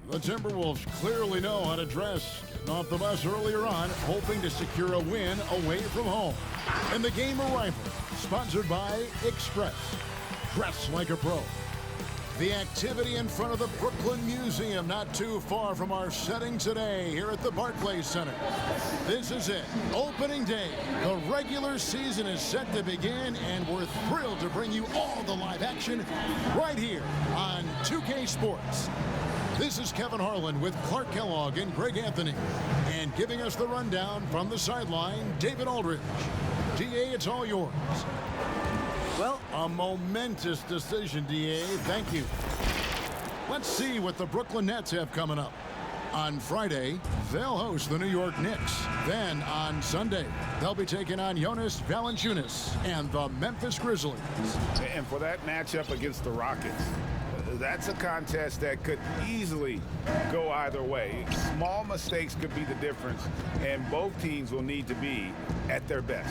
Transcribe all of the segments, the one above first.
The Timberwolves clearly know how to dress. Getting off the bus earlier on, hoping to secure a win away from home. And the game arrival, sponsored by Express. Dress like a pro. The activity in front of the Brooklyn Museum, not too far from our setting today here at the Barclays Center. This is it, opening day. The regular season is set to begin, and we're thrilled to bring you all the live action right here on 2K Sports. This is Kevin Harlan with Clark Kellogg and Greg Anthony. And giving us the rundown from the sideline, David Aldridge. DA, it's all yours. Well, a momentous decision, DA. Thank you. Let's see what the Brooklyn Nets have coming up. On Friday, they'll host the New York Knicks. Then on Sunday, they'll be taking on Jonas Valanciunas and the Memphis Grizzlies. And for that matchup against the Rockets, that's a contest that could easily go either way. Small mistakes could be the difference, and both teams will need to be at their best.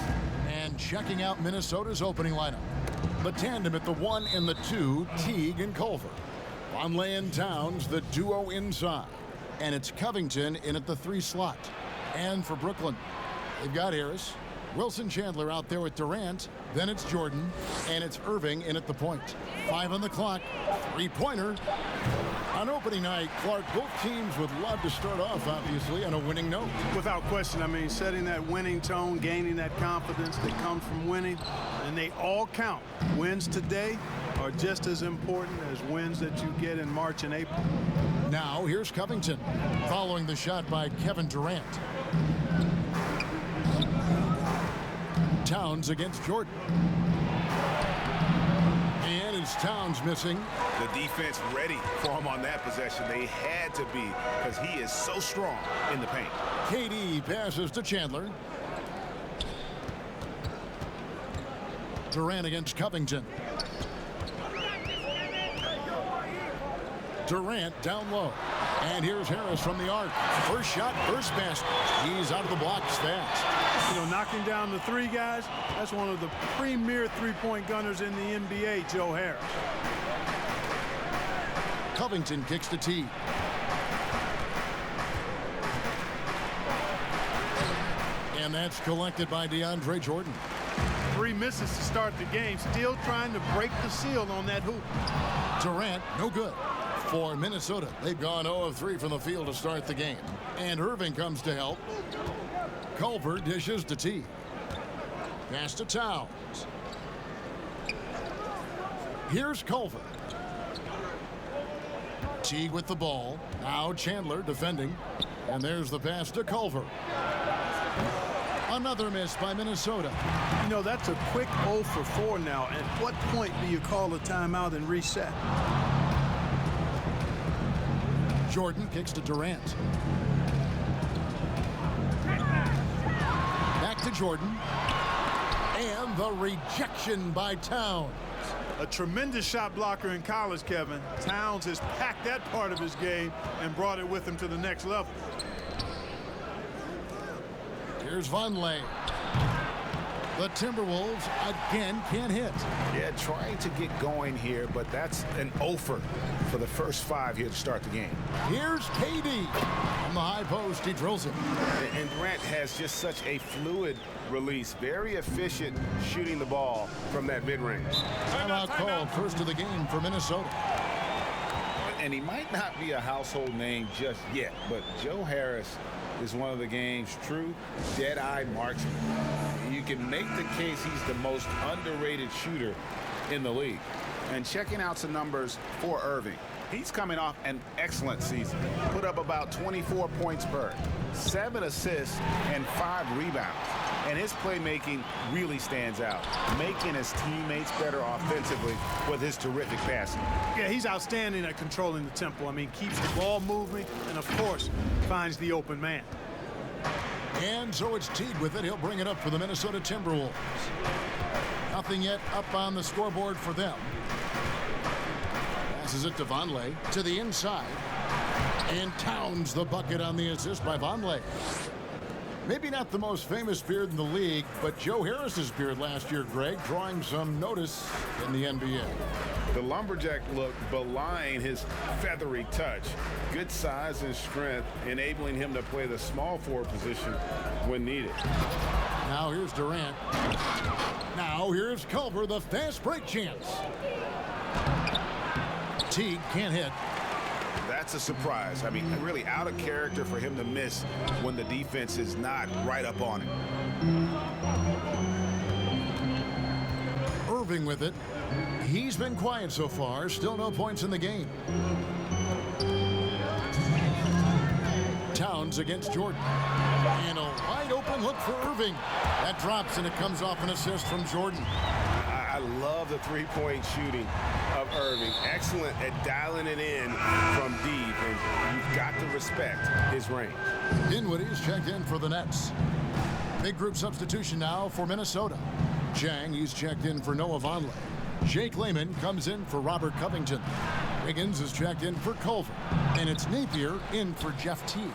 And checking out Minnesota's opening lineup. The tandem at the 1 and the 2, Teague and Culver. Vonleh and Towns, the duo inside. And it's Covington in at the 3 slot. And for Brooklyn, they've got Harris, Wilson Chandler out there with Durant. Then it's Jordan, and it's Irving in at the point. 5 on the clock, 3-pointer. On opening night, Clark, both teams would love to start off, obviously, on a winning note. Without question, I mean, setting that winning tone, gaining that confidence that comes from winning, and they all count. Wins today are just as important as wins that you get in March and April. Now, here's Covington, following the shot by Kevin Durant. Towns against Jordan. And it's Towns missing. The defense ready for him on that possession. They had to be, because he is so strong in the paint. KD passes to Chandler. Durant against Covington. Durant down low. And here's Harris from the arc. First shot, first basket. He's out of the blocks fast. You know, knocking down the 3 guys, that's one of the premier three-point gunners in the NBA, Joe Harris. Covington kicks to Teague. And that's collected by DeAndre Jordan. 3 misses to start the game, still trying to break the seal on that hoop. Durant, no good. For Minnesota, they've gone 0 of 3 from the field to start the game. And Irving comes to help. Culver dishes to Teague. Pass to Towns. Here's Culver. Teague with the ball. Now Chandler defending. And there's the pass to Culver. Another miss by Minnesota. You know, that's a quick 0 for 4 now. At what point do you call a timeout and reset? Jordan kicks to Durant. Back to Jordan. And the rejection by Towns. A tremendous shot blocker in college, Kevin. Towns has packed that part of his game and brought it with him to the next level. Here's Vonleh. The Timberwolves again can't hit. Yeah, trying to get going here, but that's an offer for the first 5 here to start the game. Here's KD. On the high post, he drills it. And Durant has just such a fluid release, very efficient shooting the ball from that mid-range. Timeout called, first of the game for Minnesota. And he might not be a household name just yet, but Joe Harris is one of the game's true dead-eye marksmen. You can make the case he's the most underrated shooter in the league. And checking out some numbers for Irving, he's coming off an excellent season. Put up about 24 points per, 7 assists, and 5 rebounds. And his playmaking really stands out, making his teammates better offensively with his terrific passing. Yeah, he's outstanding at controlling the tempo. I mean, keeps the ball moving and, of course, finds the open man. And so it's Teague with it. He'll bring it up for the Minnesota Timberwolves. Nothing yet up on the scoreboard for them. Passes it to Vonleh to the inside. And Towns the bucket on the assist by Vonleh. Maybe not the most famous beard in the league, but Joe Harris's beard last year, Greg, drawing some notice in the NBA. The lumberjack look belying his feathery touch. Good size and strength, enabling him to play the small forward position when needed. Now here's Durant. Now here's Culver, the fast break chance. Teague can't hit. That's a surprise. I mean, really out of character for him to miss when the defense is not right up on him. Irving with it. He's been quiet so far. Still no points in the game. Towns against Jordan. And a wide open look for Irving. That drops and it comes off an assist from Jordan. I love the three-point shooting of Irving. Excellent at dialing it in from deep, and you've got to respect his range. Dinwiddie's checked in for the Nets. Big group substitution now for Minnesota. Chang, he's checked in for Noah Vonleh. Jake Layman comes in for Robert Covington. Wiggins is checked in for Culver. And it's Napier in for Jeff Teague.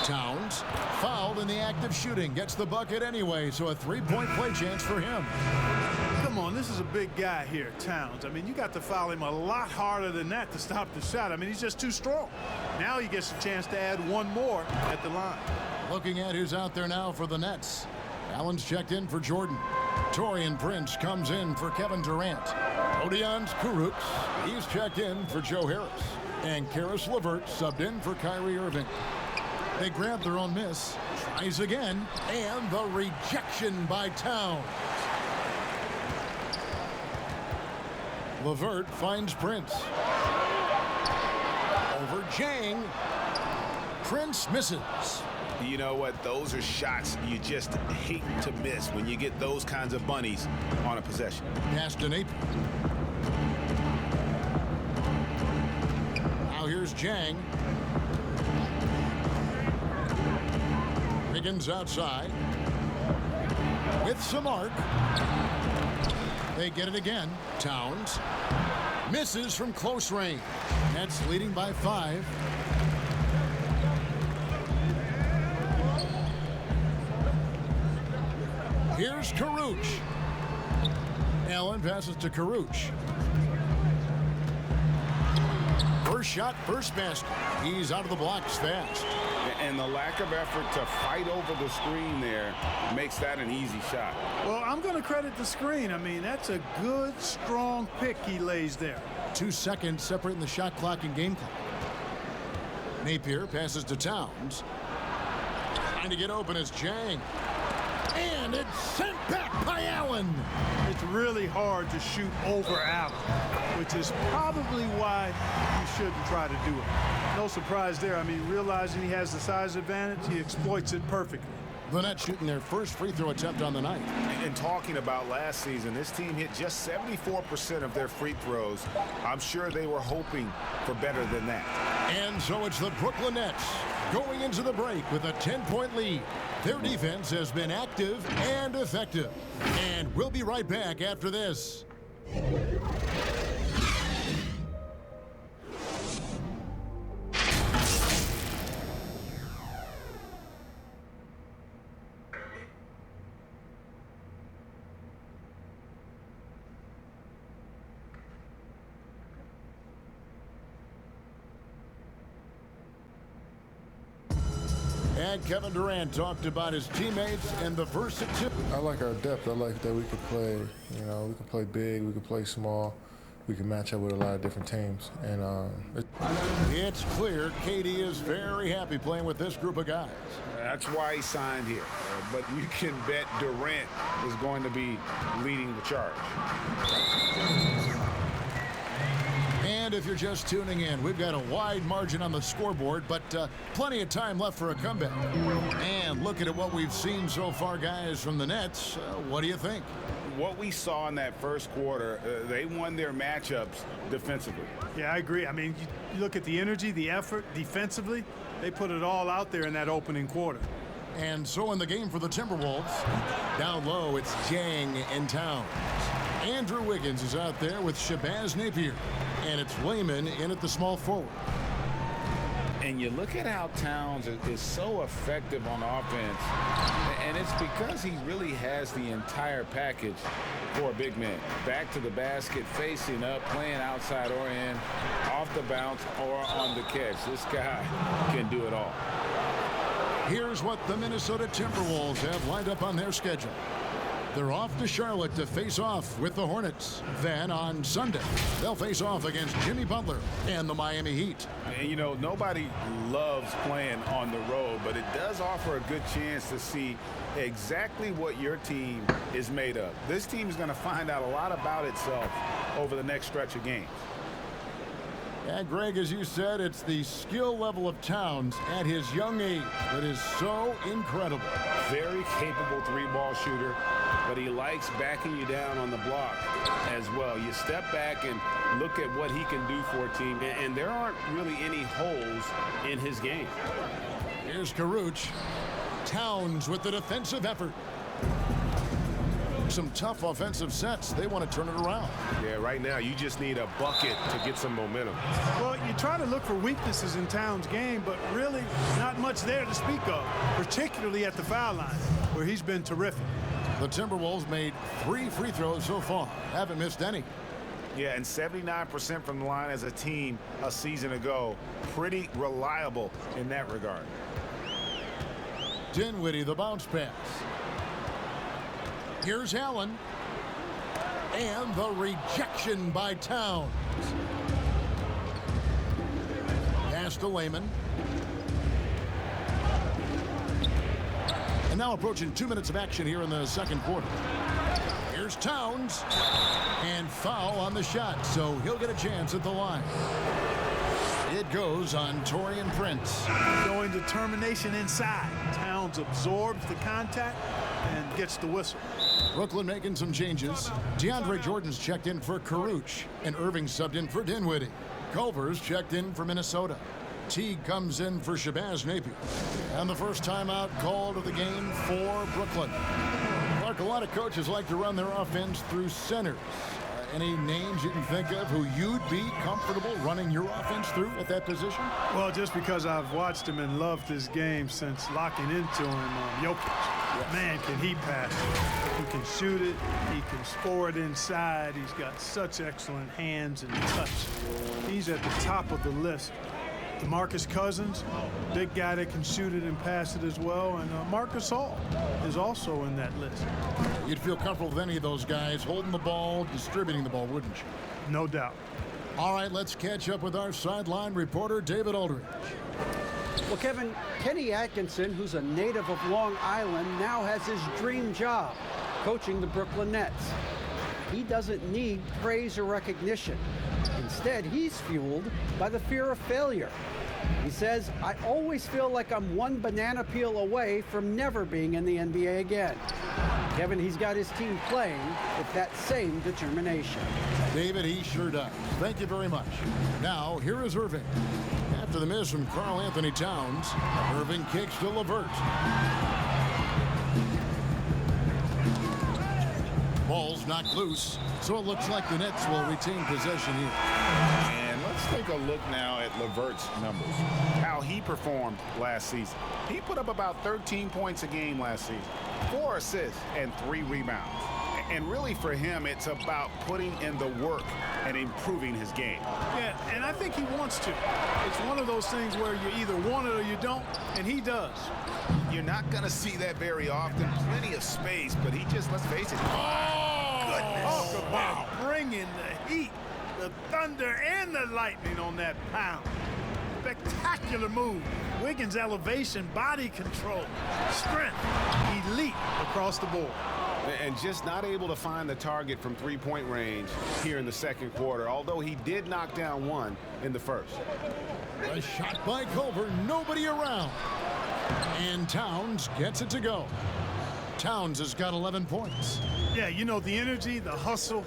Towns, fouled in the act of shooting, gets the bucket anyway, so a three-point play chance for him. Come on, this is a big guy here, Towns. I mean, you got to foul him a lot harder than that to stop the shot. I mean, he's just too strong. Now he gets a chance to add one more at the line. Looking at who's out there now for the Nets. Allen's checked in for Jordan. Taurean Prince comes in for Kevin Durant. Odion Kurucs, he's checked in for Joe Harris. And Karis LeVert subbed in for Kyrie Irving. They grab their own miss, tries again, and the rejection by Towns. LeVert finds Prince. Over Jang. Prince misses. You know what? Those are shots you just hate to miss when you get those kinds of bunnies on a possession. Pass to Napier. Now here's Jang. Wiggins outside. With some arc. They get it again. Towns. Misses from close range. Nets leading by 5. Here's Kurucs. Allen passes to Kurucs. First shot, first basket. He's out of the blocks fast. And the lack of effort to fight over the screen there makes that an easy shot. Well, I'm going to credit the screen. I mean, that's a good, strong pick he lays there. 2 seconds separating the shot clock and game clock. Napier passes to Towns. Trying to get open is Jang. And it's sent back by Allen. It's really hard to shoot over Allen, which is probably why you shouldn't try to do it. No surprise there. I mean, realizing he has the size advantage, he exploits it perfectly. The Nets shooting their first free throw attempt on the night. And talking about last season, this team hit just 74% of their free throws. I'm sure they were hoping for better than that. And so it's the Brooklyn Nets going into the break with a 10-point lead. Their defense has been active and effective. And we'll be right back after this. And Kevin Durant talked about his teammates and the versatility. I like our depth. I like that we can play, you know, we can play big, we can play small. We can match up with a lot of different teams. And it's clear KD is very happy playing with this group of guys. That's why he signed here. But you can bet Durant is going to be leading the charge. And if you're just tuning in, we've got a wide margin on the scoreboard, but plenty of time left for a comeback. And looking at what we've seen so far, guys, from the Nets, what do you think? What we saw in that first quarter, they won their matchups defensively. Yeah, I agree. I mean, you look at the energy, the effort, defensively, they put it all out there in that opening quarter. And so in the game for the Timberwolves, down low, it's Jang and Towns. Andrew Wiggins is out there with Shabazz Napier. And it's Layman in at the small forward. And you look at how Towns is so effective on offense, and it's because he really has the entire package for a big man. Back to the basket, facing up, playing outside or in, off the bounce, or on the catch. This guy can do it all. Here's what the Minnesota Timberwolves have lined up on their schedule. They're off to Charlotte to face off with the Hornets. Then on Sunday, they'll face off against Jimmy Butler and the Miami Heat. And, you know, nobody loves playing on the road, but it does offer a good chance to see exactly what your team is made of. This team is going to find out a lot about itself over the next stretch of games. Yeah, Greg, as you said, it's the skill level of Towns at his young age that is so incredible. Very capable three-ball shooter, but he likes backing you down on the block as well. You step back and look at what he can do for a team, and there aren't really any holes in his game. Here's Karuch. Towns with the defensive effort. Some tough offensive sets. They want to turn it around. Yeah, right now you just need a bucket to get some momentum. Well, you try to look for weaknesses in Towns' game, but really not much there to speak of, particularly at the foul line, where he's been terrific. The Timberwolves made 3 free throws so far. Haven't missed any. Yeah, and 79% from the line as a team a season ago. Pretty reliable in that regard. Dinwiddie, the bounce pass. Here's Allen. And the rejection by Towns. Pass to Layman. And now approaching 2 minutes of action here in the second quarter. Here's Towns. And foul on the shot, so he'll get a chance at the line. It goes on Taurean Prince. Showing determination inside. Towns absorbs the contact and gets the whistle. Brooklyn making some changes. DeAndre Jordan's checked in for Karuch, and Irving subbed in for Dinwiddie. Culver's checked in for Minnesota. Teague comes in for Shabazz Napier. And the first timeout called of the game for Brooklyn. Clark, a lot of coaches like to run their offense through centers. Any names you can think of who you'd be comfortable running your offense through at that position? Well, just because I've watched him and loved his game since locking into him, Jokic. Man, can he pass it. He can shoot it. He can score it inside. He's got such excellent hands and touch. He's at the top of the list. DeMarcus Cousins, big guy that can shoot it and pass it as well. And Marcus Hall is also in that list. You'd feel comfortable with any of those guys holding the ball, distributing the ball, wouldn't you? No doubt. All right, let's catch up with our sideline reporter, David Aldridge. Well, Kevin, Kenny Atkinson, who's a native of Long Island, now has his dream job, coaching the Brooklyn Nets. He doesn't need praise or recognition. Instead, he's fueled by the fear of failure. He says, I always feel like I'm one banana peel away from never being in the NBA again. Kevin, he's got his team playing with that same determination. David, he sure does. Thank you very much. Now, here is Irving. After the miss from Karl Anthony Towns, Irving kicks to LeVert. Ball's knocked loose, so it looks like the Nets will retain possession here. And let's take a look now at LeVert's numbers, how he performed last season. He put up about 13 points a game last season, 4 assists and 3 rebounds. And really for him, it's about putting in the work and improving his game. Yeah, and I think he wants to. It's one of those things where you either want it or you don't, and he does. You're not going to see that very often. Plenty of space, but he just, let's face it. Talk about bringing the heat, the thunder, and the lightning on that pound. Spectacular move. Wiggins' elevation, body control, strength, elite across the board. And just not able to find the target from three-point range here in the second quarter, although he did knock down one in the first. A shot by Culver, nobody around. And Towns gets it to go. Towns has got 11 points. Yeah, you know, the energy, the hustle,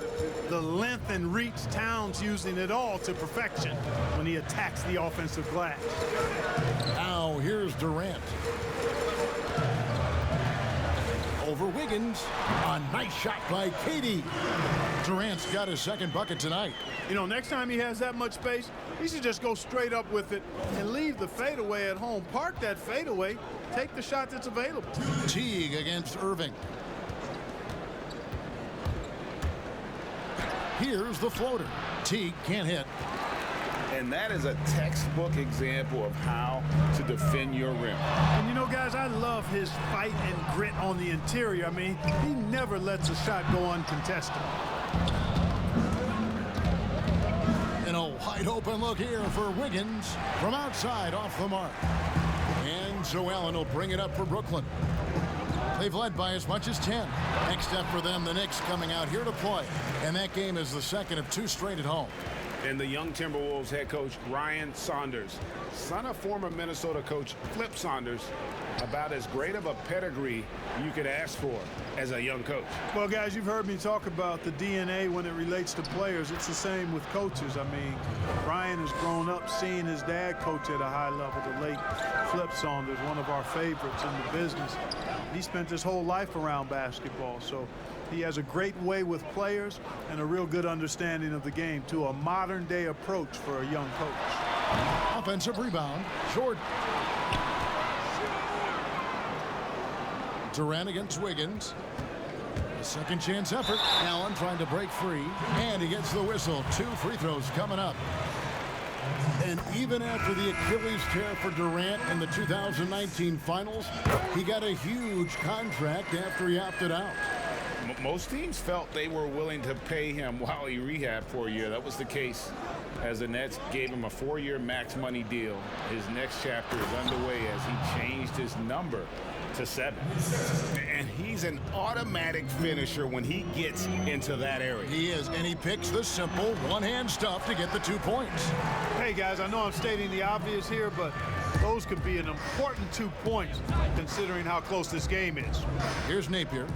the length and reach, Towns using it all to perfection when he attacks the offensive glass. Now here's Durant. over Wiggins. A nice shot by Katie. Durant's got his second bucket tonight. You know, next time he has that much space, he should just go straight up with it and leave the fadeaway at home. Park that fadeaway. Take the shot that's available. Teague against Irving. Here's the floater. Teague can't hit. And that is a textbook example of how to defend your rim. And you know, guys, I love his fight and grit on the interior. I mean, he never lets a shot go uncontested. And a wide open look here for Wiggins from outside off the mark. And Joe Allen will bring it up for Brooklyn. They've led by as much as 10. Next up for them, the Knicks coming out here to play. And that game is the second of 2 straight at home. And the young Timberwolves head coach Ryan Saunders, son of former Minnesota coach Flip Saunders, about as great of a pedigree you could ask for as a young coach. Well, guys, you've heard me talk about the DNA when it relates to players. It's the same with coaches. I mean, Ryan has grown up seeing his dad coach at a high level, the late Flip Saunders, one of our favorites in the business. He spent his whole life around basketball, so he has a great way with players and a real good understanding of the game, to a modern-day approach for a young coach. Offensive rebound, Jordan. Durant against Wiggins. A second chance effort. Allen trying to break free, and he gets the whistle. 2 free throws coming up. And even after the Achilles tear for Durant in the 2019 finals, he got a huge contract after he opted out. Most teams felt they were willing to pay him while he rehabbed for a year. That was the case as the Nets gave him a 4-year max money deal. His next chapter is underway as he changed his number to 7. And he's an automatic finisher when he gets into that area. He is, and he picks the simple one-hand stuff to get the 2 points. Hey, guys, I know I'm stating the obvious here, but those could be an important 2 points considering how close this game is. Here's Napier.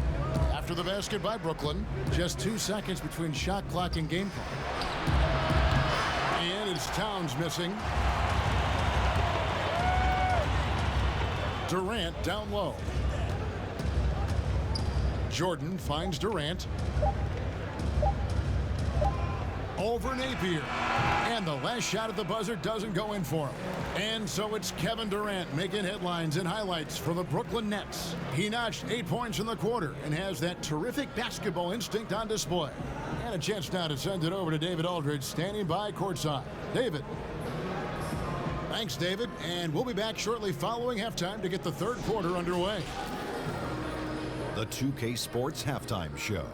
After the basket by Brooklyn, just 2 seconds between shot clock and game clock. And it's Towns missing. Durant down low. Jordan finds Durant. Over Napier. And the last shot at the buzzer doesn't go in for him. And so it's Kevin Durant making headlines and highlights for the Brooklyn Nets. He notched 8 points in the quarter and has that terrific basketball instinct on display. And a chance now to send it over to David Aldridge, standing by courtside. David. Thanks, David. And we'll be back shortly following halftime to get the third quarter underway. The 2K Sports Halftime Show.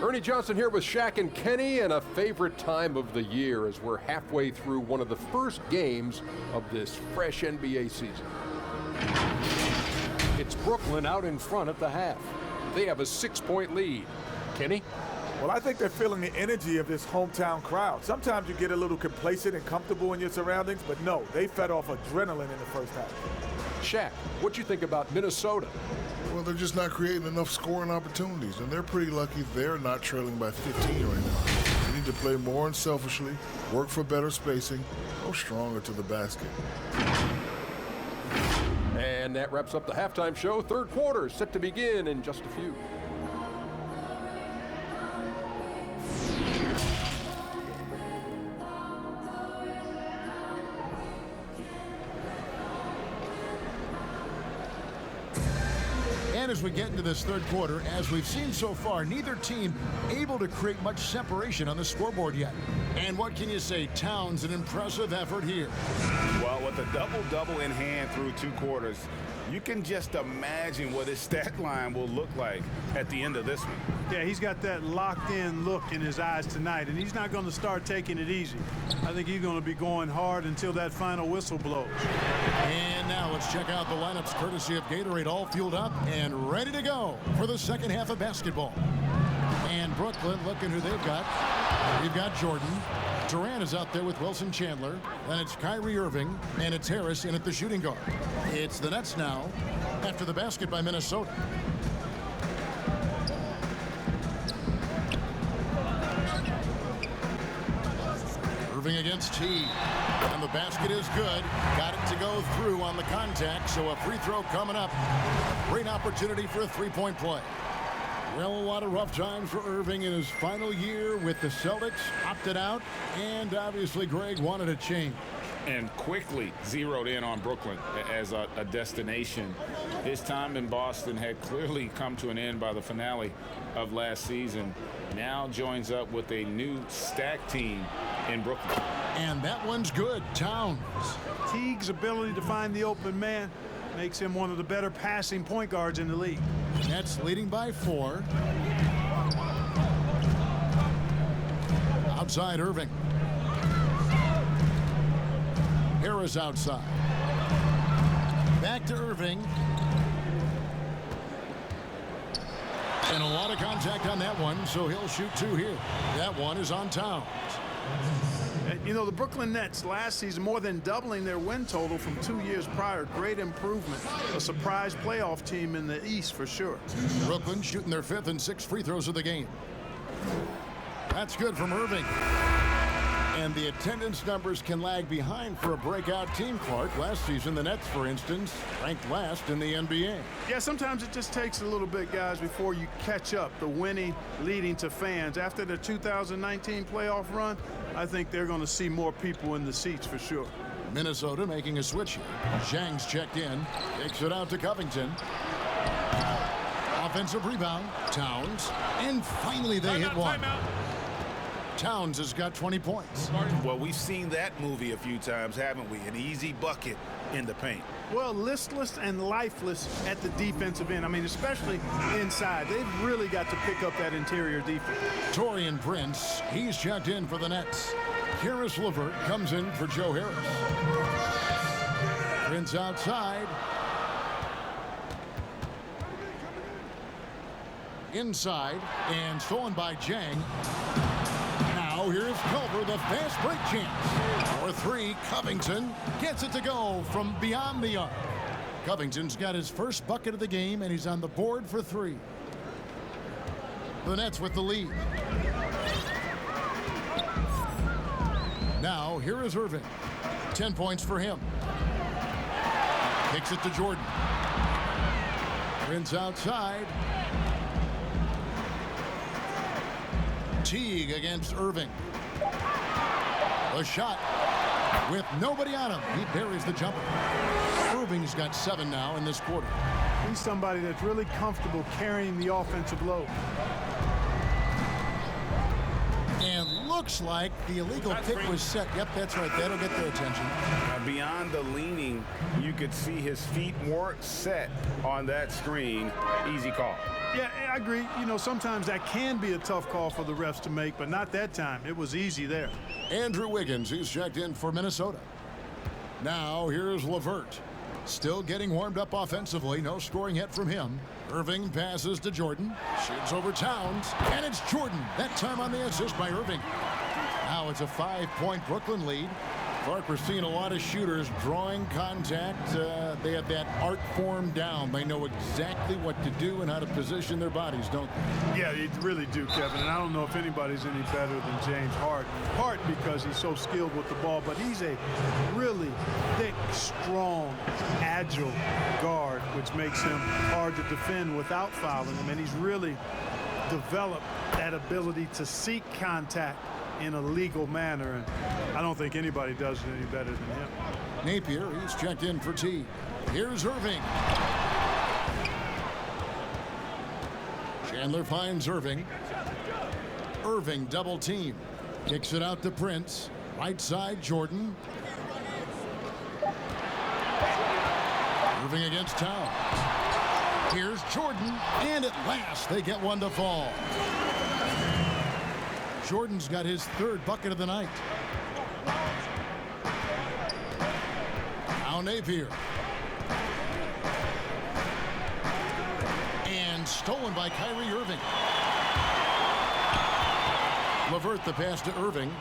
Ernie Johnson here with Shaq and Kenny, and a favorite time of the year as we're halfway through one of the first games of this fresh NBA season. It's Brooklyn out in front at the half. They have a 6-point lead. Kenny? Well, I think they're feeling the energy of this hometown crowd. Sometimes you get a little complacent and comfortable in your surroundings, but no, they fed off adrenaline in the first half. Shaq, what you think about Minnesota? Well, they're just not creating enough scoring opportunities, and they're pretty lucky they're not trailing by 15 right now. They need to play more unselfishly, work for better spacing, go stronger to the basket. And that wraps up the halftime show. Third quarter set to begin in just a few. And as we get into this third quarter, as we've seen so far, neither team able to create much separation on the scoreboard yet. And what can you say? Towns, an impressive effort here. Well, with a double-double in hand through 2 quarters, you can just imagine what his stat line will look like at the end of this one. Yeah, he's got that locked-in look in his eyes tonight, and he's not going to start taking it easy. I think he's going to be going hard until that final whistle blows. And now let's check out the lineups courtesy of Gatorade, all fueled up and ready to go for the second half of basketball. And Brooklyn, looking who they've got. We've got Jordan. Durant is out there with Wilson Chandler. Then it's Kyrie Irving, and it's Harris in at the shooting guard. It's the Nets now after the basket by Minnesota. Irving against T. And the basket is good. Got it to go through on the contact, so a free throw coming up. Great opportunity for a three-point play. Well, a lot of rough times for Irving in his final year with the Celtics. Opted out, and obviously Greg wanted a change. And quickly zeroed in on Brooklyn as a destination. His time in Boston had clearly come to an end by the finale of last season. Now joins up with a new stacked team in Brooklyn. And that one's good. Towns. Teague's ability to find the open man makes him one of the better passing point guards in the league. Nets leading by 4. Outside Irving. Harris outside. Back to Irving. And a lot of contact on that one, so he'll shoot 2 here. That one is on Towns. And, you know, the Brooklyn Nets last season more than doubling their win total from 2 years prior. Great improvement. A surprise playoff team in the East for sure. Brooklyn shooting their 5th and 6th free throws of the game. That's good from Irving. And the attendance numbers can lag behind for a breakout team, Clark. Last season, the Nets, for instance, ranked last in the NBA. Yeah, sometimes it just takes a little bit, guys, before you catch up. The winning leading to fans. After the 2019 playoff run, I think they're going to see more people in the seats for sure. Minnesota making a switch here. Zhang's checked in. Takes it out to Covington. Offensive rebound. Towns. And finally they hit one. Towns has got 20 points. Well, we've seen that movie a few times, haven't we? An easy bucket in the paint. Well, listless and lifeless at the defensive end. I mean, especially inside. They've really got to pick up that interior defense. Taurean Prince, he's checked in for the Nets. Karis LeVert comes in for Joe Harris. Prince outside. Inside, and stolen by Zhang. Now here's Culver, the fast break chance. For 3, Covington gets it to go from beyond the arc. Covington's got his first bucket of the game, and he's on the board for 3. The Nets with the lead. Now here is Irving. 10 points for him. Kicks it to Jordan. Prince outside. Teague against Irving. The shot with nobody on him. He buries the jumper. Irving's got 7 now in this quarter. He's somebody that's really comfortable carrying the offensive load. And looks like the illegal pick was set. Yep, that's right. That'll get their attention. Beyond the leaning, you could see his feet weren't set on that screen. Easy call. Yeah, I agree. You know, sometimes that can be a tough call for the refs to make, but not that time. It was easy there. Andrew Wiggins, he's checked in for Minnesota. Now here's LeVert. Still getting warmed up offensively. No scoring yet from him. Irving passes to Jordan. Shoots over Towns. And it's Jordan. That time on the assist by Irving. Now it's a 5-point Brooklyn lead. Clark, we're seeing a lot of shooters drawing contact. They have that art form down. They know exactly what to do and how to position their bodies, don't they? Yeah, they really do, Kevin. And I don't know if anybody's any better than James Harden. Part because he's so skilled with the ball, but he's a really thick, strong, agile guard, which makes him hard to defend without fouling him. And he's really developed that ability to seek contact in a legal manner, and I don't think anybody does it any better than him. Napier, he's checked in for T. Here's Irving. Chandler finds Irving. Irving double team. Kicks it out to Prince. Right side, Jordan. Irving against Towns. Here's Jordan, and at last they get one to fall. Jordan's got his 3rd bucket of the night. Now Napier. And stolen by Kyrie Irving. LeVert the pass to Irving.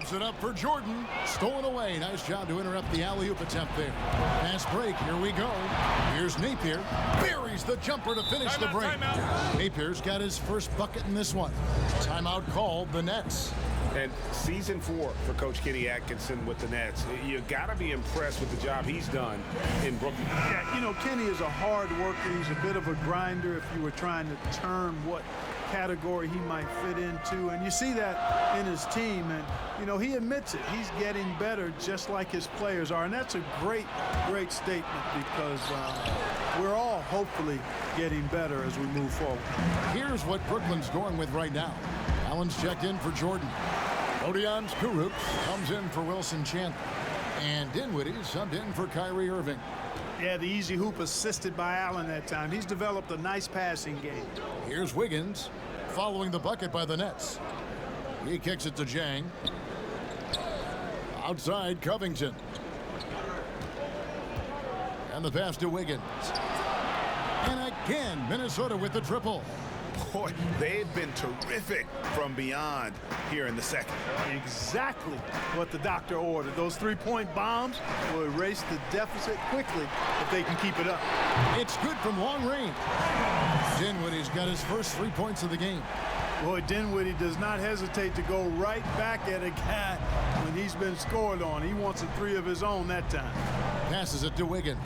Lobs it up for Jordan. Stolen away. Nice job to interrupt the alley-oop attempt there. Fast break. Here we go. Here's Napier. Buries the jumper to finish the break. Napier's got his first bucket in this one. Timeout called the Nets. And season 4 for Coach Kenny Atkinson with the Nets. You got to be impressed with the job he's done in Brooklyn. Yeah, you know, Kenny is a hard worker. He's a bit of a grinder if you were trying to term what category he might fit into. And you see that in his team. And, you know, he admits it. He's getting better just like his players are. And that's a great, great statement because we're all hopefully getting better as we move forward. Here's what Brooklyn's going with right now. Allen's checked in for Jordan. Odion Kurucs comes in for Wilson Chandler. And Dinwiddie subbed in for Kyrie Irving. Yeah, the easy hoop assisted by Allen that time. He's developed a nice passing game. Here's Wiggins following the bucket by the Nets. He kicks it to Jang. Outside Covington. And the pass to Wiggins. And again, Minnesota with the triple. Boy, they've been terrific from beyond here in the second. Exactly what the doctor ordered. Those three-point bombs will erase the deficit quickly if they can keep it up. It's good from long range. Dinwiddie's got his first 3 points of the game. Boy, Dinwiddie does not hesitate to go right back at a guy when he's been scored on. He wants a 3 of his own that time. Passes it to Wiggins.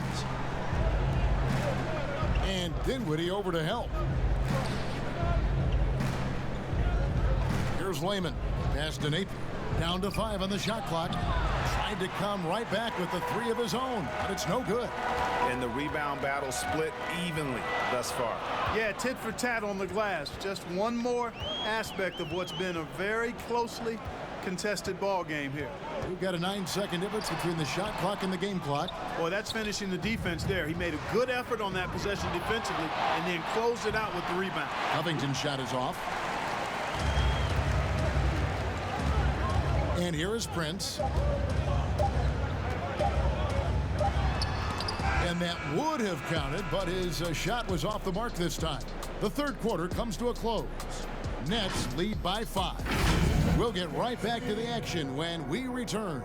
And Dinwiddie over to help. Here's Layman. Pass to Napier. Down to 5 on the shot clock. Tried to come right back with the 3 of his own, but it's no good. And the rebound battle split evenly thus far. Yeah, tit for tat on the glass. Just one more aspect of what's been a very closely contested ball game here. We've got a 9-second difference between the shot clock and the game clock. Boy, that's finishing the defense there. He made a good effort on that possession defensively and then closed it out with the rebound. Covington's shot is off. And here is Prince. And that would have counted, but his shot was off the mark this time. The third quarter comes to a close. Nets lead by 5. We'll get right back to the action when we return.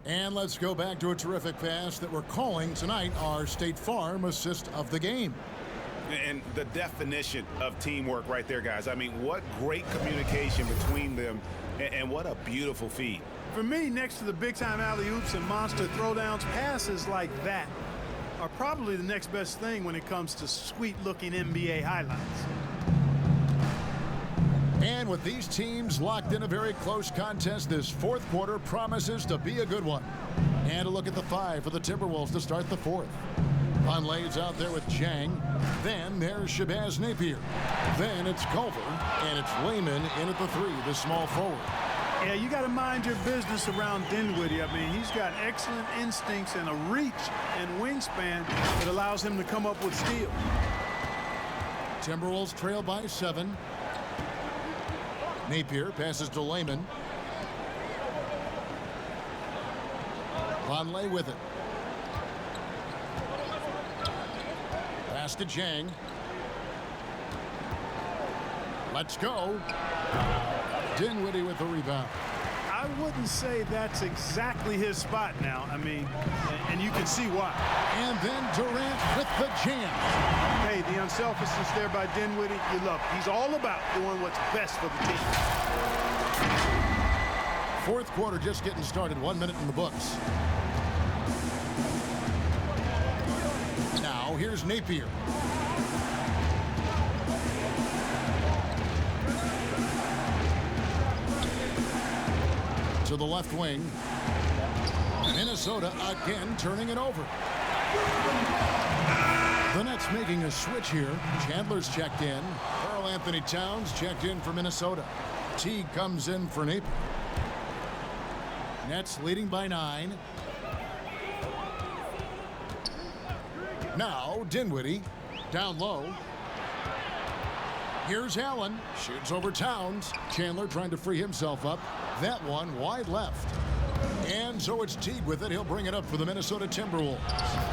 And let's go back to a terrific pass that we're calling tonight our State Farm assist of the game. And the definition of teamwork right there, guys. I mean, what great communication between them, and what a beautiful feed. For me, next to the big-time alley-oops and monster throwdowns, passes like that are probably the next best thing when it comes to sweet-looking NBA highlights. And with these teams locked in a very close contest, this fourth quarter promises to be a good one. And a look at the 5 for the Timberwolves to start the fourth. Vonleh's out there with Jang. Then there's Shabazz Napier. Then it's Culver. And it's Layman in at the 3, the small forward. Yeah, you got to mind your business around Dinwiddie. I mean, he's got excellent instincts and a reach and wingspan that allows him to come up with steals. Timberwolves trail by 7. Napier passes to Layman. Vonleh with it. Pass to Jang. Let's go. Dinwiddie with the rebound. I wouldn't say that's exactly his spot now. I mean, and you can see why. And then Durant with the jam. Hey, the unselfishness there by Dinwiddie, you love it. He's all about doing what's best for the team. Fourth quarter just getting started. 1 minute in the books. Now here's Napier. To the left wing. Minnesota again turning it over. The Nets making a switch here. Chandler's checked in. Karl Anthony Towns checked in for Minnesota. Teague comes in for Napier. Nets leading by 9. Now Dinwiddie down low. Here's Allen. Shoots over Towns. Chandler trying to free himself up. That one wide left. And so it's Teague with it. He'll bring it up for the Minnesota Timberwolves.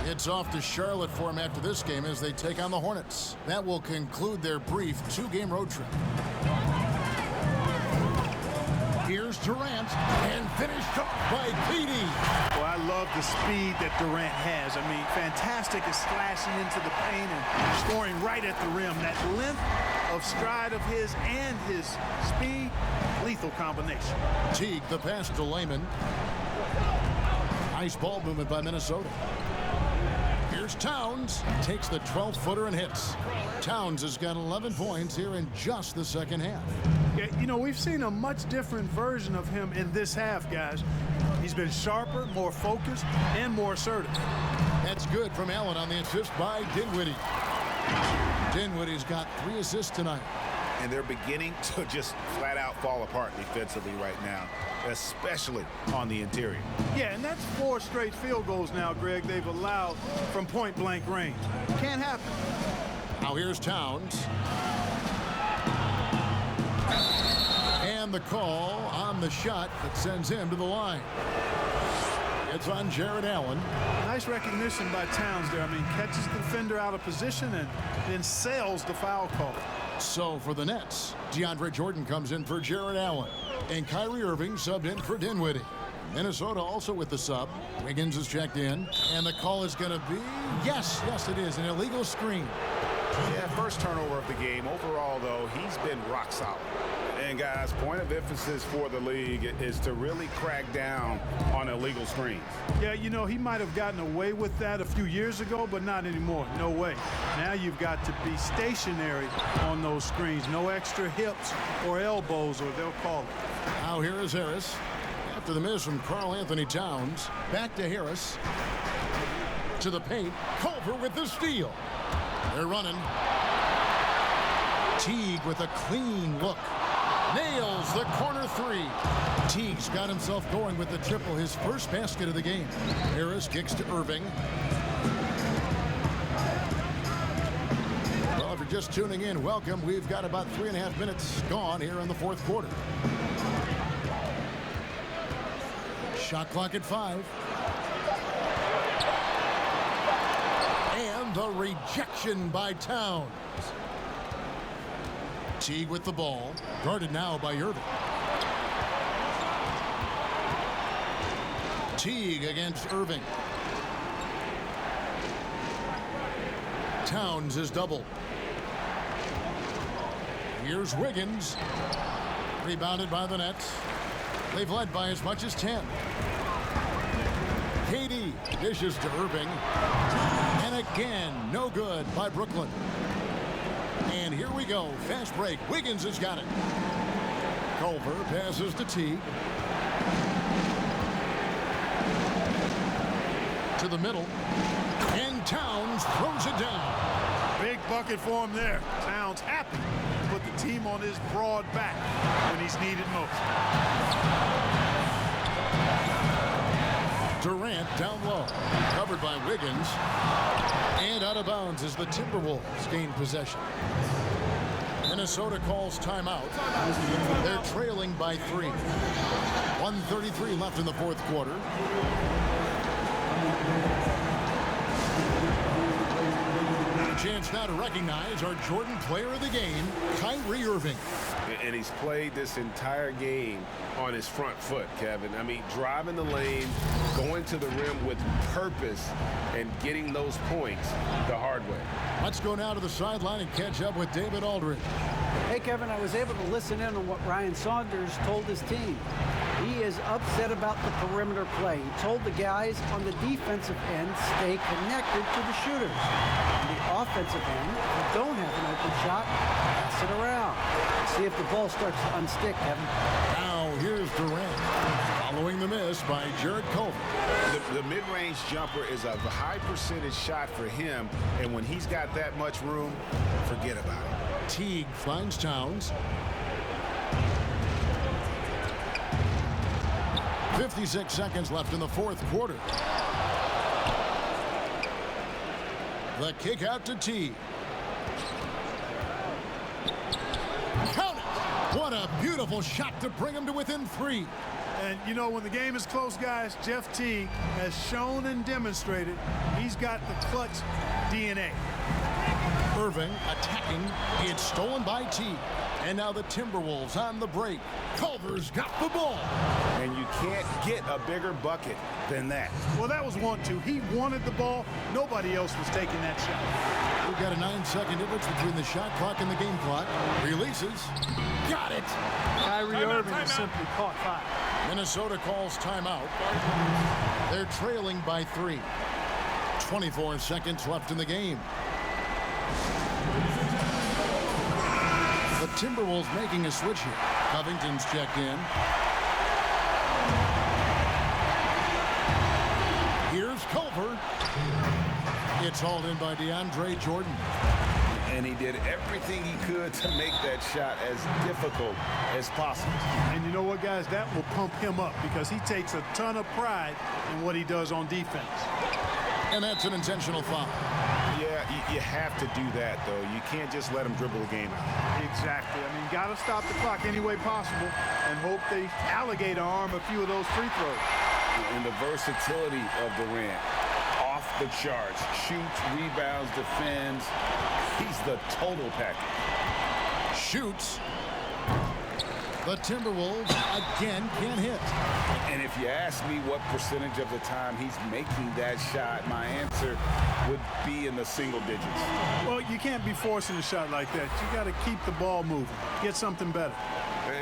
It's off to Charlotte for him after this game as they take on the Hornets. That will conclude their brief 2-game road trip. Here's Durant, and finished off by KD. Well, I love the speed that Durant has. I mean, fantastic at slashing into the paint and scoring right at the rim. That length of stride of his and his speed, lethal combination. Teague, the pass to Layman. Nice ball movement by Minnesota. Here's Towns, takes the 12-footer and hits. Towns has got 11 points here in just the second half. Yeah, you know, we've seen a much different version of him in this half, guys. He's been sharper, more focused, and more assertive. That's good from Allen on the assist by Dinwiddie. Dinwiddie's got 3 assists tonight. And they're beginning to just flat out fall apart defensively right now, especially on the interior. Yeah, and that's 4 straight field goals now, Greg, they've allowed from point-blank range. Can't happen. Now here's Towns. And the call on the shot that sends him to the line. It's on Jared Allen. Nice recognition by Towns there. I mean, catches the defender out of position and then sails the foul call. So for the Nets, DeAndre Jordan comes in for Jared Allen. And Kyrie Irving subbed in for Dinwiddie. Minnesota also with the sub. Wiggins is checked in. And the call is going to be, yes, it is, an illegal screen. Yeah, first turnover of the game. Overall, though, he's been rock solid. And, guys, point of emphasis for the league is to really crack down on illegal screens. Yeah, you know, he might have gotten away with that a few years ago, but not anymore. No way. Now you've got to be stationary on those screens. No extra hips or elbows, or they'll call it. Now here is Harris. After the miss from Karl Anthony Towns. Back to Harris. To the paint. Culver with the steal. They're running. Teague with a clean look. Nails the corner 3. Teague's got himself going with the triple, his first basket of the game. Harris kicks to Irving. Well, if you're just tuning in, welcome. We've got about 3.5 minutes gone here in the fourth quarter. Shot clock at 5. And the rejection by Towns. Teague with the ball, guarded now by Irving. Teague against Irving. Towns is double. Here's Wiggins. Rebounded by the Nets. They've led by as much as 10. KD dishes to Irving. And again, no good by Brooklyn. And here we go. Fast break. Wiggins has got it. Culver passes to Teague. To the middle. And Towns throws it down. Big bucket for him there. Towns happy to put the team on his broad back when he's needed most. Durant down low. Covered by Wiggins. And out of bounds as the Timberwolves gain possession. Minnesota calls timeout. They're trailing by 3. 1:33 left in the fourth quarter. A chance now to recognize our Jordan player of the game, Kyrie Irving. And he's played this entire game on his front foot, Kevin. I mean, driving the lane, going to the rim with purpose, and getting those points the hard way. Let's go now to the sideline and catch up with David Aldridge. Hey, Kevin, I was able to listen in on what Ryan Saunders told his team. He is upset about the perimeter play. He told the guys on the defensive end stay connected to the shooters. On the offensive end, if you don't have an open shot, pass it around. See if the ball starts to unstick, Kevin. Now here's Durant. Following the miss by Jared Culver. The mid-range jumper is a high percentage shot for him, and when he's got that much room, forget about it. Teague finds Towns. 56 seconds left in the fourth quarter. The kick out to T. Count it! What a beautiful shot to bring him to within 3. And, you know, when the game is close, guys, Jeff Teague has shown and demonstrated he's got the clutch DNA. Irving attacking. It's stolen by T. And now the Timberwolves on the break. Culver's got the ball. And you can't get a bigger bucket than that. Well, that was 1-2. He wanted the ball. Nobody else was taking that shot. We've got a 9-second difference between the shot clock and the game clock. Releases. Got it. Kyrie Irving has simply caught fire. Minnesota calls timeout. They're trailing by 3. 24 seconds left in the game. The Timberwolves making a switch here. Covington's checked in. Here's Culver. It's hauled in by DeAndre Jordan. And he did everything he could to make that shot as difficult as possible. And you know what, guys? That will pump him up because he takes a ton of pride in what he does on defense. And that's an intentional foul. Yeah, you have to do that, though. You can't just let him dribble the game out. Exactly. I mean, got to stop the clock any way possible and hope they alligator arm a few of those free throws. And the versatility of Durant, off the charts. Shoots, rebounds, defends. He's the total package. Shoots. The Timberwolves again can't hit. And if you ask me what percentage of the time he's making that shot, my answer would be in the single digits. Well, you can't be forcing a shot like that. You got to keep the ball moving. Get something better.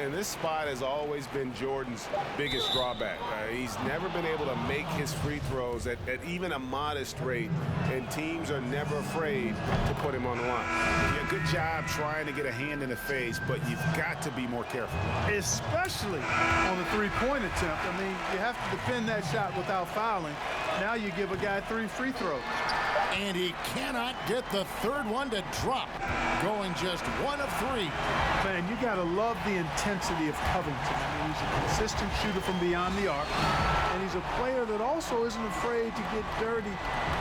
And this spot has always been Jordan's biggest drawback. He's never been able to make his free throws at even a modest rate, and teams are never afraid to put him on the line. Yeah, good job trying to get a hand in the face, but you've got to be more careful. Especially on the three-point attempt. I mean, you have to defend that shot without fouling. Now you give a guy 3 free throws. And he cannot get the third one to drop. Going just 1 of 3. Man, you got to love the intensity of Covington. I mean, he's a consistent shooter from beyond the arc. And he's a player that also isn't afraid to get dirty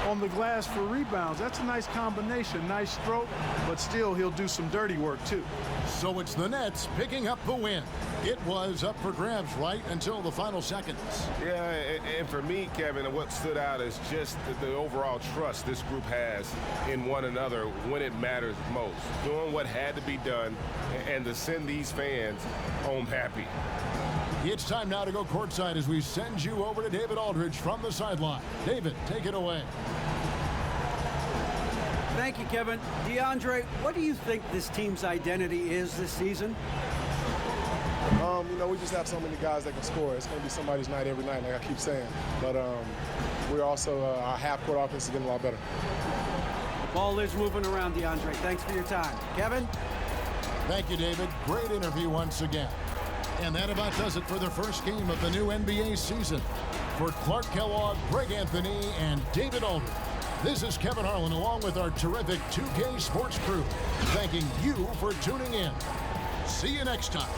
on the glass for rebounds. That's a nice combination. Nice stroke, but still he'll do some dirty work too. So it's the Nets picking up the win. It was up for grabs right until the final seconds. Yeah, and for me, Kevin, what stood out is just the overall trust this group has in one another when it matters most. Doing what had to be done and to send these fans home happy. It's time now to go courtside as we send you over to David Aldridge from the sideline. David, take it away. Thank you, Kevin. DeAndre, what do you think this team's identity is this season? You know, we just have so many guys that can score. It's going to be somebody's night every night, like I keep saying. But we're also, our half-court offense is getting a lot better. The ball is moving around, DeAndre. Thanks for your time. Kevin? Thank you, David. Great interview once again. And that about does it for the first game of the new NBA season. For Clark Kellogg, Greg Anthony, and David Aldridge, this is Kevin Harlan along with our terrific 2K Sports crew, thanking you for tuning in. See you next time.